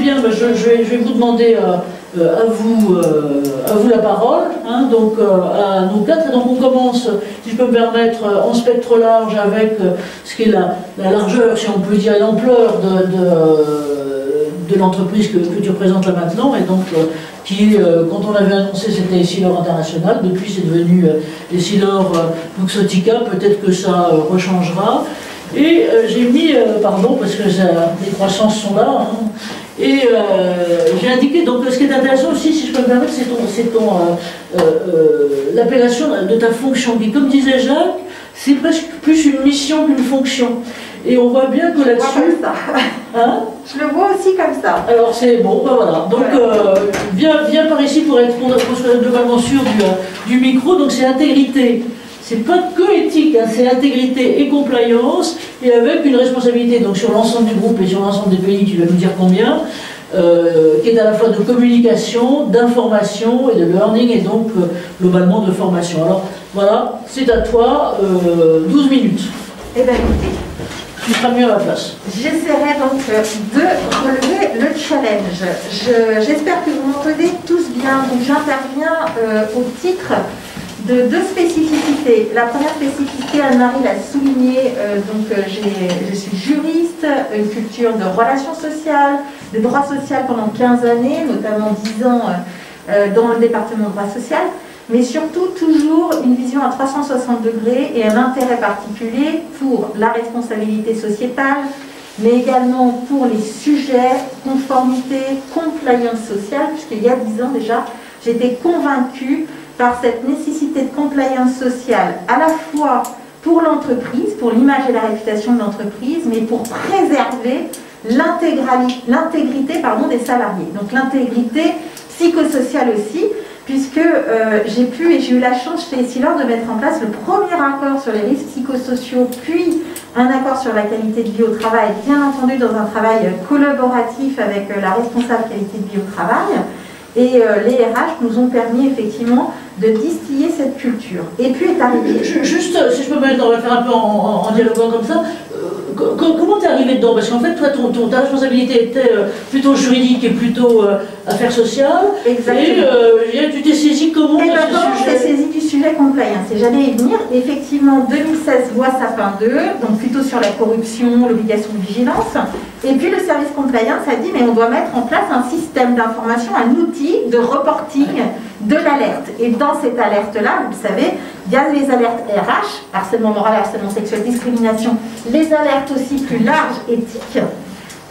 bien, je vais vous demander à vous la parole, hein, donc à nous quatre. Et donc on commence, si je peux me permettre, en spectre large avec ce qui est la largeur, si on peut dire, l'ampleur de l'entreprise que tu représentes là maintenant, et donc qui, quand on avait annoncé, c'était Essilor International. Depuis c'est devenu Essilor Luxottica, peut-être que ça rechangera. Et j'ai mis, pardon, parce que les croissances sont là, hein, et j'ai indiqué, donc ce qui est intéressant aussi, si je peux me permettre, c'est l'appellation de ta fonction, qui, comme disait Jacques, c'est presque plus une mission qu'une fonction. Et on voit bien que là-dessus... Hein, je le vois aussi comme ça. Alors c'est bon, ben voilà. Donc viens par ici pour soit globalement sûr du micro. Donc c'est intégrité. C'est pas que éthique, hein, c'est intégrité et compliance, et avec une responsabilité donc sur l'ensemble du groupe et sur l'ensemble des pays, tu vas nous dire combien, qui est à la fois de communication, d'information et de learning, et donc globalement de formation. Alors voilà, c'est à toi, 12 minutes. Eh bien écoutez, tu seras mieux à ma place. J'essaierai donc de relever le challenge. J'espère que vous m'entendez tous bien. Donc j'interviens au titre de deux spécificités. La première spécificité, Anne-Marie l'a souligné, je suis juriste, une culture de relations sociales, de droit social pendant 15 années, notamment 10 ans dans le département de droit social, mais surtout toujours une vision à 360 degrés et un intérêt particulier pour la responsabilité sociétale, mais également pour les sujets conformité, compliance sociale, puisqu'il y a 10 ans déjà, j'étais convaincue par cette nécessité de compliance sociale, à la fois pour l'entreprise, pour l'image et la réputation de l'entreprise, mais pour préserver l'intégrité des salariés. Donc l'intégrité psychosociale aussi, puisque j'ai eu la chance chez Essilor de mettre en place le premier accord sur les risques psychosociaux, puis un accord sur la qualité de vie au travail, bien entendu dans un travail collaboratif avec la responsable qualité de vie au travail. Et les RH nous ont permis effectivement de distiller cette culture. Et puis est arrivé... Juste, si je peux me mettre, on va faire un peu en dialoguant comme ça. Comment t'es arrivé dedans? Parce qu'en fait, toi, ta responsabilité était plutôt juridique et plutôt affaires sociales. Exactement. Et tu t'es saisi comment? Et comment je t'ai saisi du sujet compliance? Et j'allais y venir. Effectivement, 2016, loi Sapin 2, donc plutôt sur la corruption, l'obligation de vigilance. Et puis le service compliance a dit, mais on doit mettre en place un système d'information, un outil de reporting de l'alerte. Et dans cette alerte-là, vous le savez, il y a les alertes RH, harcèlement moral, harcèlement sexuel, discrimination, les alertes aussi plus larges, éthiques.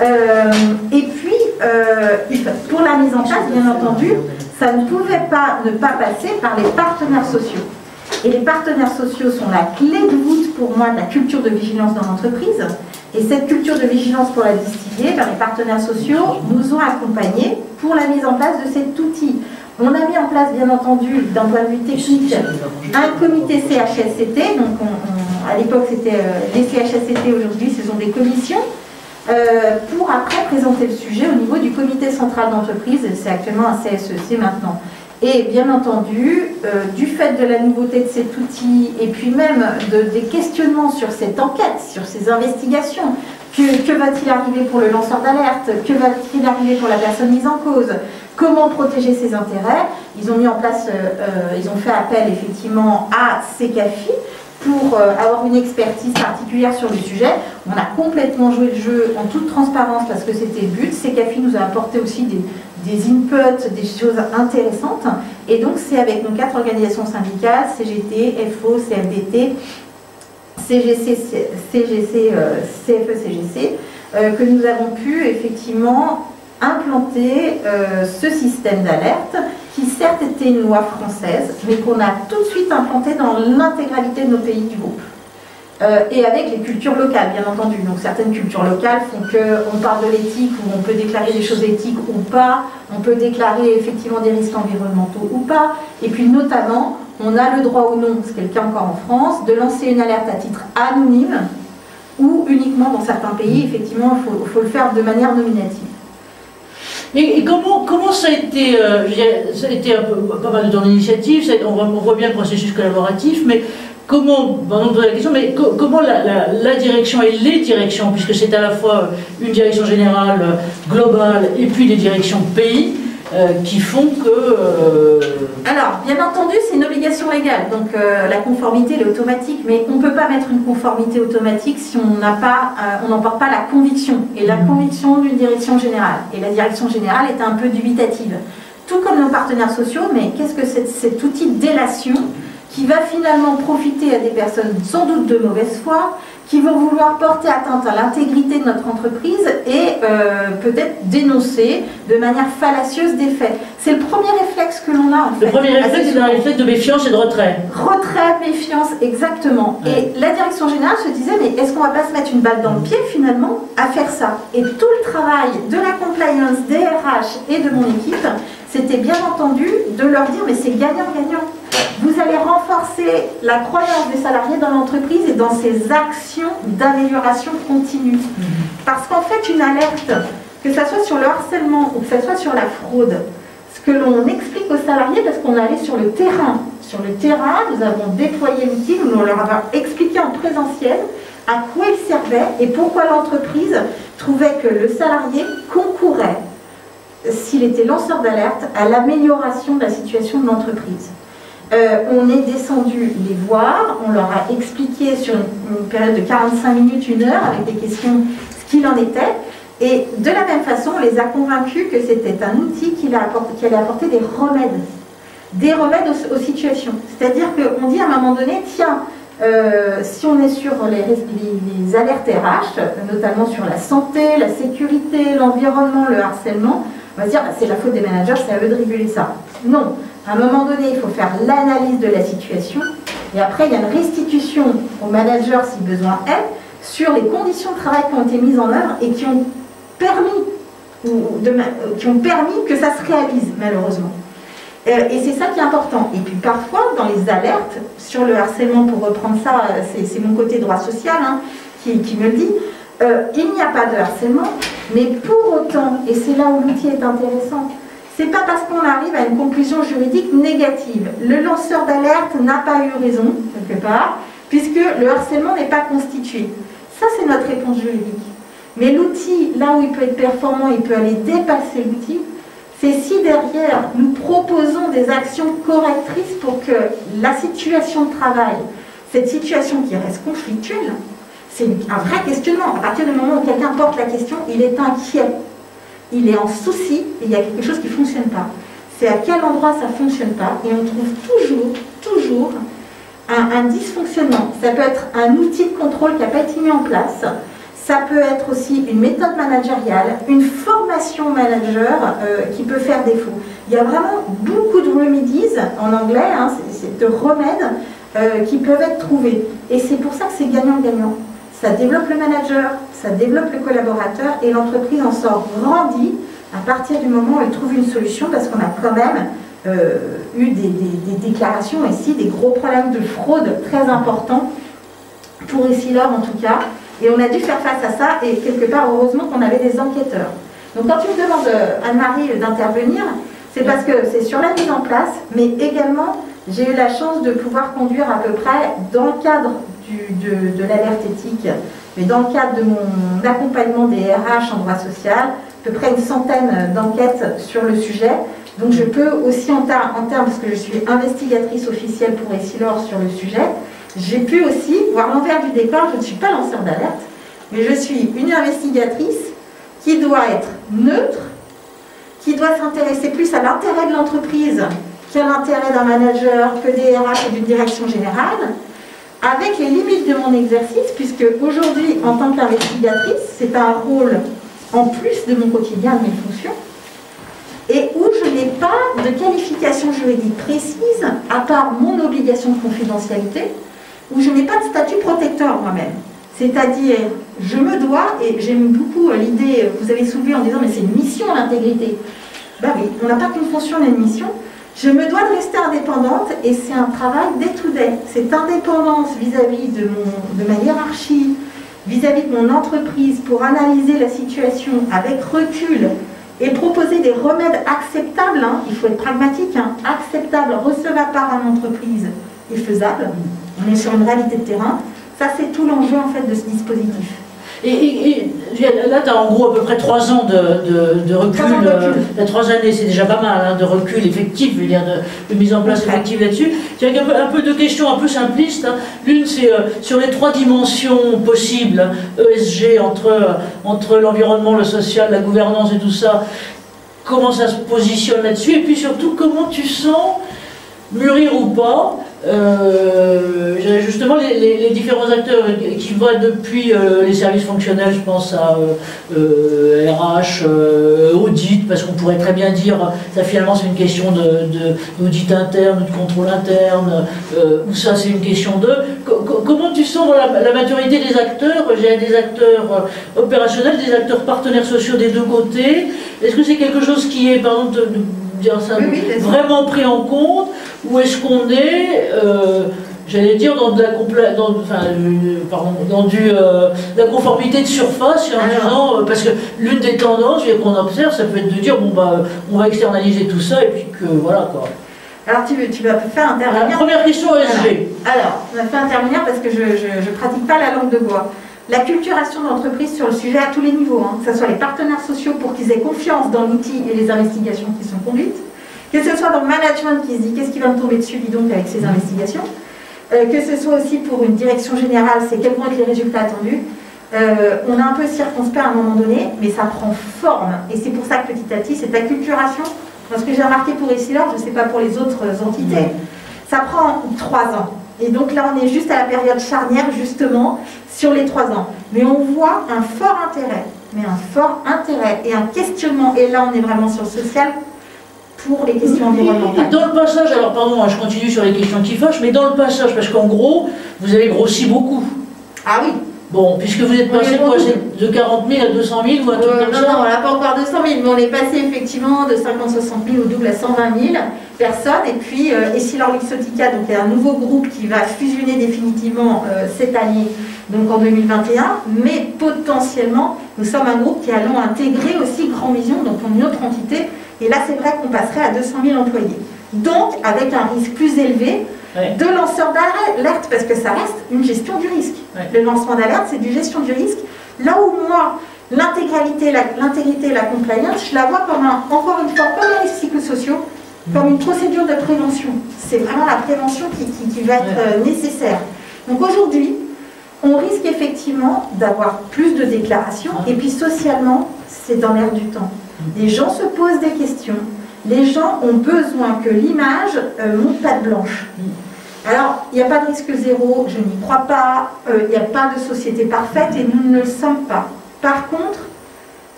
Et puis, pour la mise en place, bien entendu, ça ne pouvait pas ne pas passer par les partenaires sociaux. Et les partenaires sociaux sont la clé de voûte pour moi de la culture de vigilance dans l'entreprise. Et cette culture de vigilance, pour la distiller, les partenaires sociaux nous ont accompagnés pour la mise en place de cet outil. On a mis en place, bien entendu, d'un point de vue technique, un comité CHSCT. Donc, à l'époque, c'était les CHSCT, aujourd'hui, ce sont des commissions, pour après présenter le sujet au niveau du comité central d'entreprise. C'est actuellement un CSEC maintenant. Et bien entendu, du fait de la nouveauté de cet outil, et puis même des questionnements sur cette enquête, sur ces investigations, que va-t-il arriver pour le lanceur d'alerte, que va-t-il arriver pour la personne mise en cause, comment protéger ses intérêts. Ils ont mis en place, ils ont fait appel effectivement à CECAFI pour avoir une expertise particulière sur le sujet. On a complètement joué le jeu en toute transparence parce que c'était le but. CECAFI nous a apporté aussi des inputs, des choses intéressantes. Et donc c'est avec nos 4 organisations syndicales, CGT, FO, CFDT, CGC, CFE-CGC, que nous avons pu effectivement implanter ce système d'alerte qui certes était une loi française, mais qu'on a tout de suite implanté dans l'intégralité de nos pays du groupe. Et avec les cultures locales, bien entendu. Donc certaines cultures locales font qu'on parle de l'éthique, où on peut déclarer des choses éthiques ou pas, on peut déclarer effectivement des risques environnementaux ou pas, et puis notamment, on a le droit ou non, ce qui est le cas encore en France, de lancer une alerte à titre anonyme, ou uniquement dans certains pays, effectivement, il faut le faire de manière nominative. Et comment ça a été un peu, pas mal de ton initiative, on voit bien le processus collaboratif, mais comment, pardon de poser la question, mais comment la direction et les directions, puisque c'est à la fois une direction générale globale et puis des directions pays, qui font que... Alors, bien entendu, c'est une obligation légale, donc la conformité elle est automatique, mais on ne peut pas mettre une conformité automatique si on n'emporte pas la conviction, et la conviction d'une direction générale. Et la direction générale est un peu dubitative, tout comme nos partenaires sociaux, mais qu'est-ce que c'est cet outil de délation qui va finalement profiter à des personnes sans doute de mauvaise foi, qui vont vouloir porter atteinte à l'intégrité de notre entreprise et peut-être dénoncer de manière fallacieuse des faits. C'est le premier réflexe que l'on a en fait. Le premier réflexe, c'est un réflexe de méfiance et de retrait. Retrait, méfiance, exactement. Ouais. Et la direction générale se disait, mais est-ce qu'on ne va pas se mettre une balle dans le pied finalement à faire ça? Et tout le travail de la compliance, des RH et de mon équipe, c'était bien entendu de leur dire, mais c'est gagnant-gagnant. Vous allez renforcer la croyance des salariés dans l'entreprise et dans ses actions d'amélioration continue. Parce qu'en fait, une alerte, que ce soit sur le harcèlement ou que ce soit sur la fraude, ce que l'on explique aux salariés, parce qu'on est allé sur le terrain. Sur le terrain, nous avons déployé l'outil, nous leur avons expliqué en présentiel à quoi il servait et pourquoi l'entreprise trouvait que le salarié concourait, s'il était lanceur d'alerte, à l'amélioration de la situation de l'entreprise. On est descendu les voir, on leur a expliqué sur une période de 45 minutes, 1 heure, avec des questions, ce qu'il en était. Et de la même façon, on les a convaincus que c'était un outil qui allait apporter des remèdes aux situations. C'est-à-dire qu'on dit à un moment donné, tiens, si on est sur les alertes RH, notamment sur la santé, la sécurité, l'environnement, le harcèlement, on va se dire, bah, c'est la faute des managers, c'est à eux de réguler ça. Non. À un moment donné, il faut faire l'analyse de la situation et après, il y a une restitution aux managers, si besoin est, sur les conditions de travail qui ont été mises en œuvre et qui ont permis que ça se réalise, malheureusement. Et c'est ça qui est important. Et puis parfois, dans les alertes, sur le harcèlement, pour reprendre ça, c'est mon côté droit social hein, qui me le dit, il n'y a pas de harcèlement, mais pour autant, et c'est là où l'outil est intéressant, c'est pas parce qu'on arrive à une conclusion juridique négative. Le lanceur d'alerte n'a pas eu raison, quelque part, puisque le harcèlement n'est pas constitué. Ça, c'est notre réponse juridique. Mais l'outil, là où il peut être performant, il peut aller dépasser l'outil, c'est si derrière, nous proposons des actions correctrices pour que la situation de travail, cette situation qui reste conflictuelle, c'est un vrai questionnement. À partir du moment où quelqu'un porte la question, il est inquiet. Il est en souci et il y a quelque chose qui ne fonctionne pas. C'est à quel endroit ça ne fonctionne pas et on trouve toujours un dysfonctionnement. Ça peut être un outil de contrôle qui n'a pas été mis en place. Ça peut être aussi une méthode managériale, une formation manager qui peut faire défaut. Il y a vraiment beaucoup de remedies en anglais, hein, c'est de remèdes qui peuvent être trouvés. Et c'est pour ça que c'est gagnant-gagnant. Ça développe le manager, ça développe le collaborateur et l'entreprise en sort grandie à partir du moment où elle trouve une solution parce qu'on a quand même eu des déclarations ici, des gros problèmes de fraude très importants pour Essilor en tout cas. Et on a dû faire face à ça et quelque part, heureusement qu'on avait des enquêteurs. Donc quand tu me demandes, Anne-Marie, d'intervenir, c'est parce que c'est sur la mise en place, mais également, j'ai eu la chance de pouvoir conduire à peu près, dans le cadre de l'alerte éthique, mais dans le cadre de mon accompagnement des RH en droit social, à peu près une centaine d'enquêtes sur le sujet. Donc je peux aussi, en termes, parce que je suis investigatrice officielle pour Essilor sur le sujet, j'ai pu aussi voir l'envers du décor. Je ne suis pas lanceur d'alerte, mais je suis une investigatrice qui doit être neutre, qui doit s'intéresser plus à l'intérêt de l'entreprise qu'à l'intérêt d'un manager, que des RH et d'une direction générale, avec les limites de mon exercice, puisque aujourd'hui, en tant qu'investigatrice, c'est un rôle en plus de mon quotidien, de mes fonctions, et où je n'ai pas de qualification juridique précise, à part mon obligation de confidentialité, où je n'ai pas de statut protecteur moi-même. C'est-à-dire, je me dois, et j'aime beaucoup l'idée que vous avez soulevée en disant, mais c'est une mission l'intégrité. Ben oui, on n'a pas qu'une fonction, on a une mission. Je me dois de rester indépendante, et c'est un travail day-to-day. Cette indépendance vis-à-vis de ma hiérarchie, vis-à-vis de mon entreprise, pour analyser la situation avec recul, et proposer des remèdes acceptables, hein, il faut être pragmatique, hein, acceptables, recevables par une entreprise et faisables, On est sur une réalité de terrain. Ça, c'est tout l'enjeu en fait de ce dispositif. Et là, tu as en gros à peu près 3 ans de recul. 3 années, c'est déjà pas mal, hein, de recul effectif, je veux dire, de mise en place effective là-dessus. Tu as un peu de questions un peu simplistes. Hein. L'une, c'est sur les 3 dimensions possibles, ESG, entre l'environnement, le social, la gouvernance et tout ça. Comment ça se positionne là-dessus? Et puis surtout, comment tu sens, mûrir ou pas, justement les différents acteurs qui vont depuis les services fonctionnels, je pense à RH, audit, parce qu'on pourrait très bien dire ça finalement c'est une question d'audit interne, de contrôle interne, ou ça c'est une question de... Comment tu sens la maturité des acteurs? J'ai des acteurs opérationnels, des acteurs partenaires sociaux des deux côtés. Est-ce que c'est quelque chose qui est, par exemple, dire ça, vraiment pris en compte, ou est-ce qu'on est, j'allais dire, dans de la conformité de surface, en disant, parce que l'une des tendances qu'on observe, ça peut être de dire, bon bah, on va externaliser tout ça, et puis que, voilà quoi. Alors tu vas faire intervenir... La première question ESG. Alors, on va faire intervenir parce que je ne pratique pas la langue de bois. La culturation d'entreprise sur le sujet à tous les niveaux, hein, que ce soit les partenaires sociaux pour qu'ils aient confiance dans l'outil et les investigations qui sont conduites, que ce soit dans le management qui se dit qu'est-ce qui va me tomber dessus, dis donc, avec ces investigations, que ce soit aussi pour une direction générale, c'est quels vont être les résultats attendus. On a un peu circonspect à un moment donné, mais ça prend forme. Et c'est pour ça que petit à petit, cette acculturation, ce que j'ai remarqué pour Essilor, je ne sais pas pour les autres entités, ça prend 3 ans. Et donc là, on est juste à la période charnière, justement, sur les 3 ans. Mais on voit un fort intérêt, et un questionnement. Et là, on est vraiment sur le social pour les questions environnementales. Dans le passage, alors pardon, je continue sur les questions qui fâchent, mais dans le passage, parce qu'en gros, vous avez grossi beaucoup. Ah oui. Bon, puisque vous êtes passé quoi, de 40 000 à 200 000 ou un truc comme ça? Non, on n'a pas encore 200 000, mais on est passé effectivement de 50-60 000 au double à 120 000 personnes. Et puis, Essilor Luxottica, donc il y a un nouveau groupe qui va fusionner définitivement cette année, donc en 2021. Mais potentiellement, nous sommes un groupe qui allons intégrer aussi Grand Vision, donc une autre entité. Et là, c'est vrai qu'on passerait à 200 000 employés. Donc, avec un risque plus élevé de lanceur d'alerte, parce que ça reste une gestion du risque. Le lancement d'alerte, c'est du gestion du risque. Là où moi, l'intégrité, la compliance, je la vois comme encore une fois, comme les risques psychosociaux, comme une procédure de prévention. C'est vraiment la prévention qui va être nécessaire. Donc aujourd'hui, on risque effectivement d'avoir plus de déclarations, et puis socialement, c'est dans l'air du temps. Les gens se posent des questions, les gens ont besoin que l'image monte patte blanche. Alors, il n'y a pas de risque zéro, je n'y crois pas, il n'y a pas de société parfaite et nous ne le sommes pas. Par contre,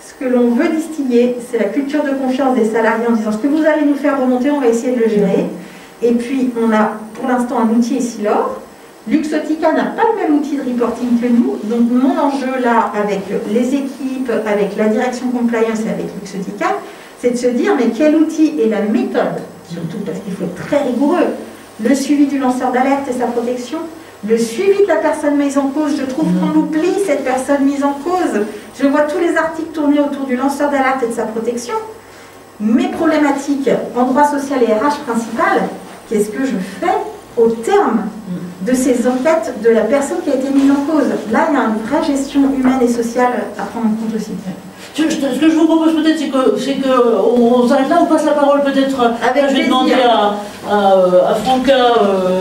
ce que l'on veut distiller, c'est la culture de confiance des salariés en disant ce que vous allez nous faire remonter, on va essayer de le gérer. Et puis, on a pour l'instant un outil Essilor. Luxottica n'a pas le même outil de reporting que nous, donc mon enjeu là, avec les équipes, avec la direction compliance et avec Luxottica, c'est de se dire, mais quel outil et la méthode, surtout parce qu'il faut être très rigoureux, le suivi du lanceur d'alerte et sa protection, le suivi de la personne mise en cause, je trouve qu'on oublie cette personne mise en cause. Je vois tous les articles tourner autour du lanceur d'alerte et de sa protection. Mes problématiques en droit social et RH principal, qu'est-ce que je fais au terme de ces enquêtes de la personne qui a été mise en cause? Là, il y a une vraie gestion humaine et sociale à prendre en compte aussi. Ce que je vous propose peut-être, c'est qu'on s'arrête là, on passe la parole peut-être. Je vais demander à Franca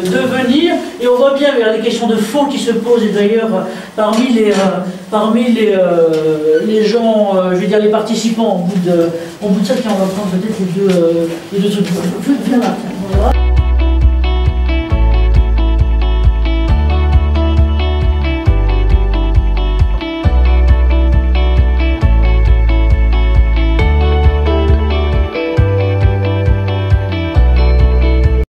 de venir, et on voit bien les questions de fond qui se posent, et d'ailleurs parmi les gens, je vais dire les participants, au bout de ça, on va prendre peut-être les deux trucs. Viens là,